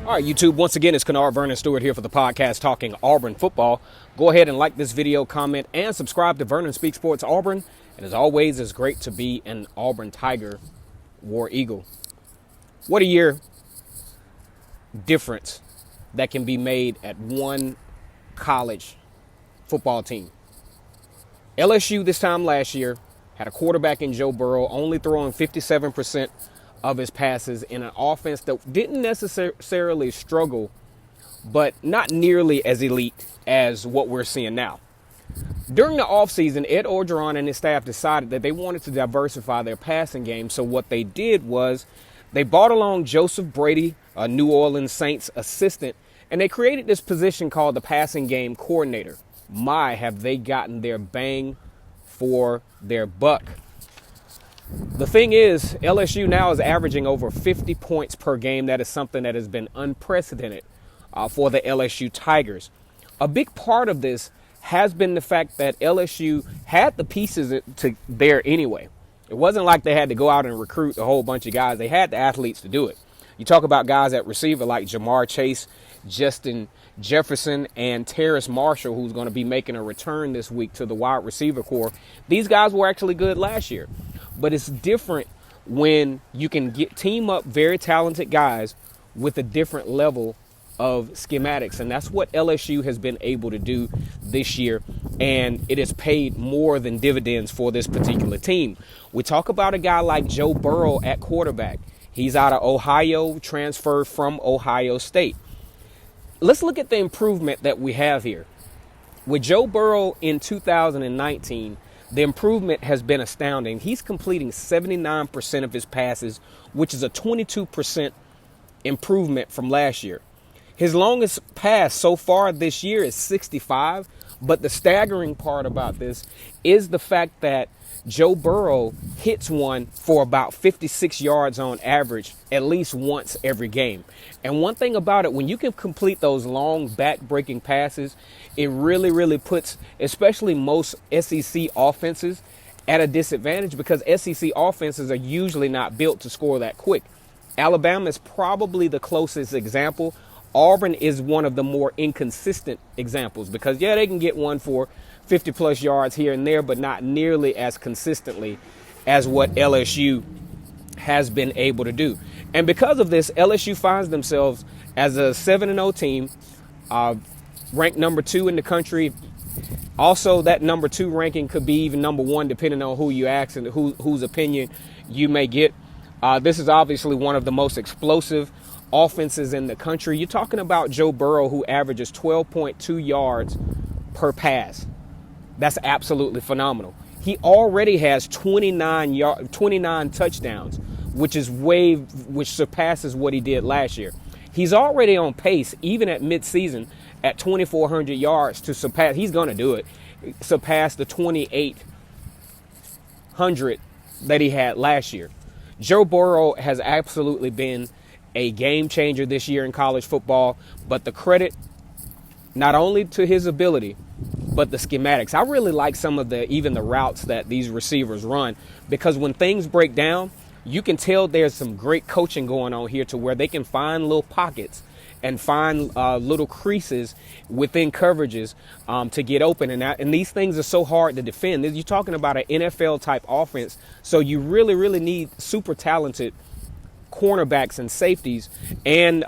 All right, YouTube, once again, it's Kennard Vernon Stewart here for the podcast talking Auburn football. Go ahead and like this video, comment, and subscribe to Vernon Speak Sports Auburn. And as always, it's great to be an Auburn Tiger, War Eagle. What a year difference that can be made at one college football team. LSU this time last year had a quarterback in Joe Burrow, only throwing 57% of his passes in an offense that didn't necessarily struggle, but not nearly as elite as what we're seeing now. During the offseason, Ed Orgeron and his staff decided that they wanted to diversify their passing game. So what they did was they brought along Joseph Brady, a New Orleans Saints assistant, and they created this position called the passing game coordinator. My, have they gotten their bang for their buck. The thing is, LSU now is averaging over 50 points per game. That is something that has been unprecedented for the LSU Tigers. A big part of this has been the fact that LSU had the pieces to there anyway. It wasn't like they had to go out and recruit a whole bunch of guys. They had the athletes to do it. You talk about guys at receiver like Jamar Chase, Justin Jefferson, and Terrace Marshall, who's going to be making a return this week to the wide receiver corps. These guys were actually good last year. But it's different when you can team up very talented guys with a different level of schematics. And that's what LSU has been able to do this year. And it has paid more than dividends for this particular team. We talk about a guy like Joe Burrow at quarterback. He's out of Ohio, transferred from Ohio State. Let's look at the improvement that we have here. With Joe Burrow in 2019, the improvement has been astounding. He's completing 79% of his passes, which is a 22% improvement from last year. His longest pass so far this year is 65, but the staggering part about this is the fact that Joe Burrow hits one for about 56 yards on average at least once every game. And one thing about it, when you can complete those long back-breaking passes, it really puts, especially most SEC offenses, at a disadvantage because SEC offenses are usually not built to score that quick. Alabama is probably the closest example. Auburn is one of the more inconsistent examples because, yeah, they can get one for 50-plus yards here and there, but not nearly as consistently as what LSU has been able to do. And because of this, LSU finds themselves as a 7-0 team, ranked number 2 in the country. Also, that number 2 ranking could be even number 1, depending on who you ask and whose opinion you may get. This is obviously one of the most explosive offenses in the country. You're talking about Joe Burrow, who averages 12.2 yards per pass. That's absolutely phenomenal. He already has 29 touchdowns, which surpasses what he did last year. He's already on pace, even at midseason, at 2,400 yards to surpass. He's going to do it. Surpass the 2,800 that he had last year. Joe Burrow has absolutely been a game changer this year in college football, but the credit not only to his ability, but the schematics. I really like some of even the routes that these receivers run because when things break down, you can tell there's some great coaching going on here to where they can find little pockets and find little creases within coverages to get open. And these things are so hard to defend. You're talking about an NFL type offense. So you really need super talented cornerbacks and safeties and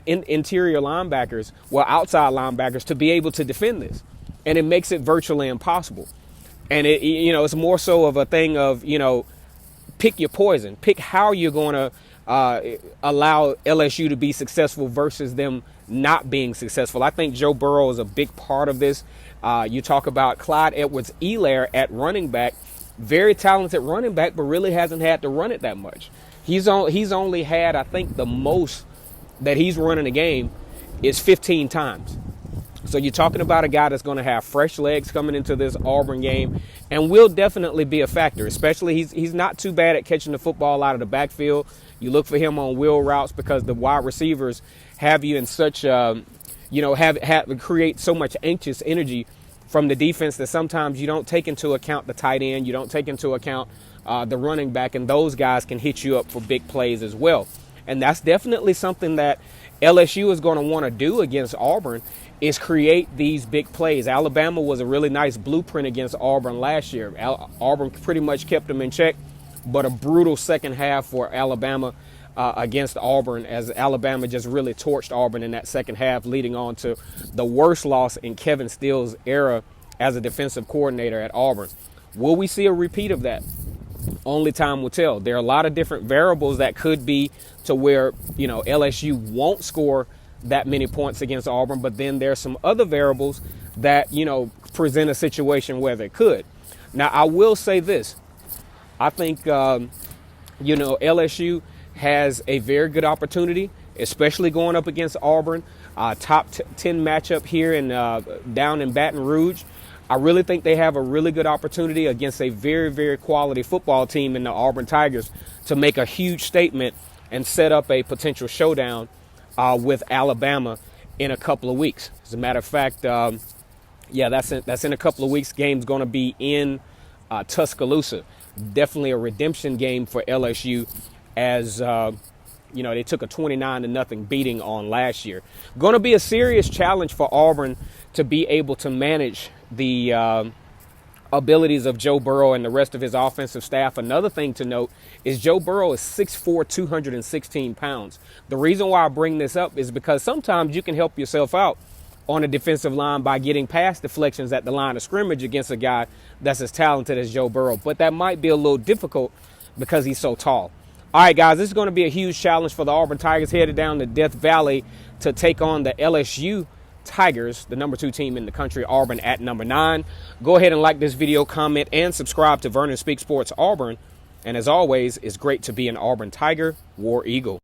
interior linebackers, outside linebackers to be able to defend this. And it makes it virtually impossible. And it's more so of a thing of, pick your poison, pick how you're going to allow LSU to be successful versus them not being successful. I think Joe Burrow is a big part of this. You talk about Clyde Edwards-Helaire at running back, very talented running back, but really hasn't had to run it that much. He's only had, I think, the most that he's running a game is 15 times. So you're talking about a guy that's going to have fresh legs coming into this Auburn game and will definitely be a factor, especially he's not too bad at catching the football out of the backfield. You look for him on wheel routes because the wide receivers have you in such, create so much anxious energy from the defense that sometimes you don't take into account the tight end. You don't take into account the running back, and those guys can hit you up for big plays as well. And that's definitely something that LSU is going to want to do against Auburn is create these big plays. Alabama was a really nice blueprint against Auburn last year. Auburn pretty much kept them in check, but a brutal second half for Alabama against Auburn, as Alabama just really torched Auburn in that second half, leading on to the worst loss in Kevin Steele's era as a defensive coordinator at Auburn. Will we see a repeat of that? Only time will tell. There are a lot of different variables that could be to where, LSU won't score that many points against Auburn, but then there's some other variables that, present a situation where they could. Now, I will say this. I think, LSU has a very good opportunity, especially going up against Auburn, top 10 matchup here down in Baton Rouge. I really think they have a really good opportunity against a very, very quality football team in the Auburn Tigers to make a huge statement and set up a potential showdown with Alabama in a couple of weeks. As a matter of fact, that's in a couple of weeks. Game's going to be in Tuscaloosa. Definitely a redemption game for LSU, as they took a 29-0 beating on last year. Going to be a serious challenge for Auburn to be able to manage the abilities of Joe Burrow and the rest of his offensive staff. Another thing to note is Joe Burrow is 6'4", 216 pounds. The reason why I bring this up is because sometimes you can help yourself out on a defensive line by getting pass deflections at the line of scrimmage against a guy that's as talented as Joe Burrow. But that might be a little difficult because he's so tall. All right, guys, this is going to be a huge challenge for the Auburn Tigers, headed down to Death Valley to take on the LSU Tigers, the number 2 team in the country, Auburn at number 9. Go ahead and like this video, comment, and subscribe to Vernon Speaks Sports Auburn. And as always, it's great to be an Auburn Tiger, War Eagle.